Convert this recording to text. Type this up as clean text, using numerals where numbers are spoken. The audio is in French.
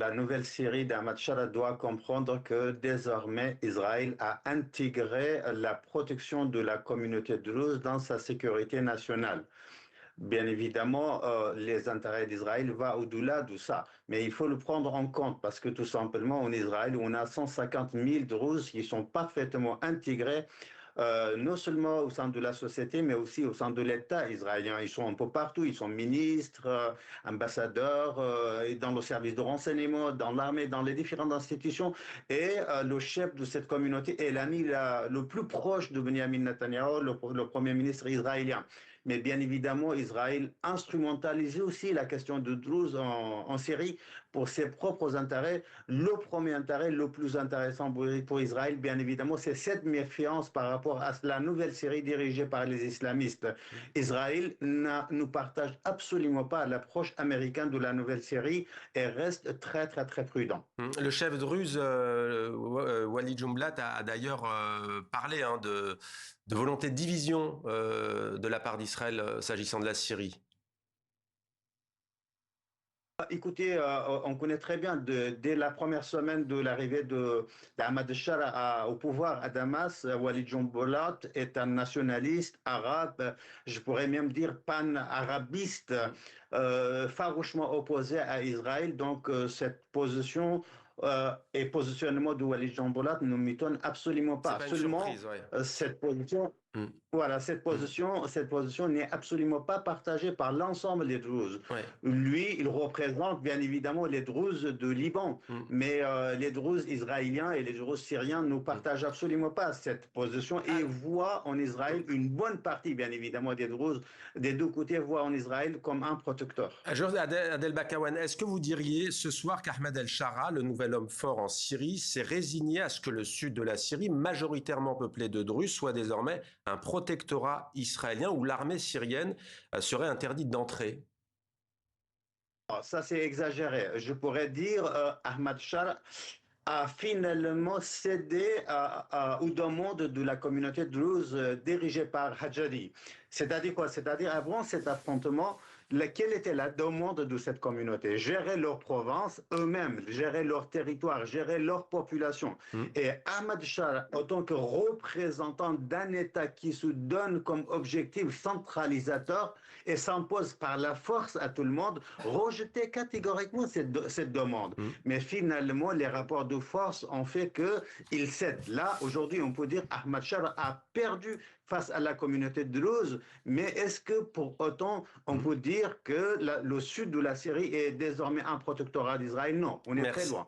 La nouvelle Syrie d'Ahmad Shara doit comprendre que désormais Israël a intégré la protection de la communauté druze dans sa sécurité nationale. Bien évidemment, les intérêts d'Israël vont au-delà de ça, mais il faut le prendre en compte parce que tout simplement en Israël, on a 150 000 Druzes qui sont parfaitement intégrés non seulement au sein de la société, mais aussi au sein de l'État israélien. Ils sont un peu partout, ils sont ministres, ambassadeurs, et dans le service de renseignement, dans l'armée, dans les différentes institutions. Et le chef de cette communauté est l'ami le plus proche de Benjamin Netanyahu, le premier ministre israélien. Mais bien évidemment, Israël instrumentalise aussi la question de Druze en Syrie pour ses propres intérêts. Le premier intérêt, le plus intéressant pour Israël, bien évidemment, c'est cette méfiance par rapport à la nouvelle Syrie dirigée par les islamistes. Israël ne partage absolument pas l'approche américaine de la nouvelle Syrie et reste très, très, très prudent. Le chef druze, Walid Jumblat, a d'ailleurs parlé de volonté de division de la part d'Israël s'agissant de la Syrie. Écoutez, on connaît très bien, dès la première semaine de l'arrivée d'Ahmad Shara au pouvoir à Damas, Walid Jumblat est un nationaliste arabe, je pourrais même dire pan-arabiste, farouchement opposé à Israël. Donc, cette position et positionnement de Walid Jumblat ne m'étonne absolument C'est pas. pas une Seulement, surprise, ouais. cette position Mm. voilà, Mm. cette position n'est absolument pas partagée par l'ensemble des Druzes. Ouais. Lui, il représente bien évidemment les Druzes de Liban, Mm. mais les Druzes israéliens et les Druzes syriens ne Mm. partagent absolument pas cette position et Ah, voient en Israël mm. une bonne partie, bien évidemment, des Druzes des deux côtés voient en Israël comme un protecteur. Adel Bakawan, est-ce que vous diriez ce soir qu'Ahmed El-Shara, le nouvel homme fort en Syrie, s'est résigné à ce que le sud de la Syrie, majoritairement peuplé de Druzes, soit désormais un protectorat israélien où l'armée syrienne serait interdite d'entrer? Ça, c'est exagéré. Je pourrais dire Ahmad Shah a finalement cédé aux demandes de la communauté druze dirigée par Hajjari. C'est-à-dire quoi? C'est-à-dire avant cet affrontement, quelle était la demande de cette communauté? Gérer leur province eux-mêmes, gérer leur territoire, gérer leur population. Mm. Et Ahmad Shah, en tant que représentant d'un État qui se donne comme objectif centralisateur et s'impose par la force à tout le monde, rejetait catégoriquement cette demande. Mm. Mais finalement, les rapports de force ont fait qu'il cède. Là, aujourd'hui, on peut dire Ahmad Shah a perdu face à la communauté druze, mais est-ce que pour autant on Mm. peut dire que le sud de la Syrie est désormais un protectorat d'Israël? Non, on est très Merci. loin.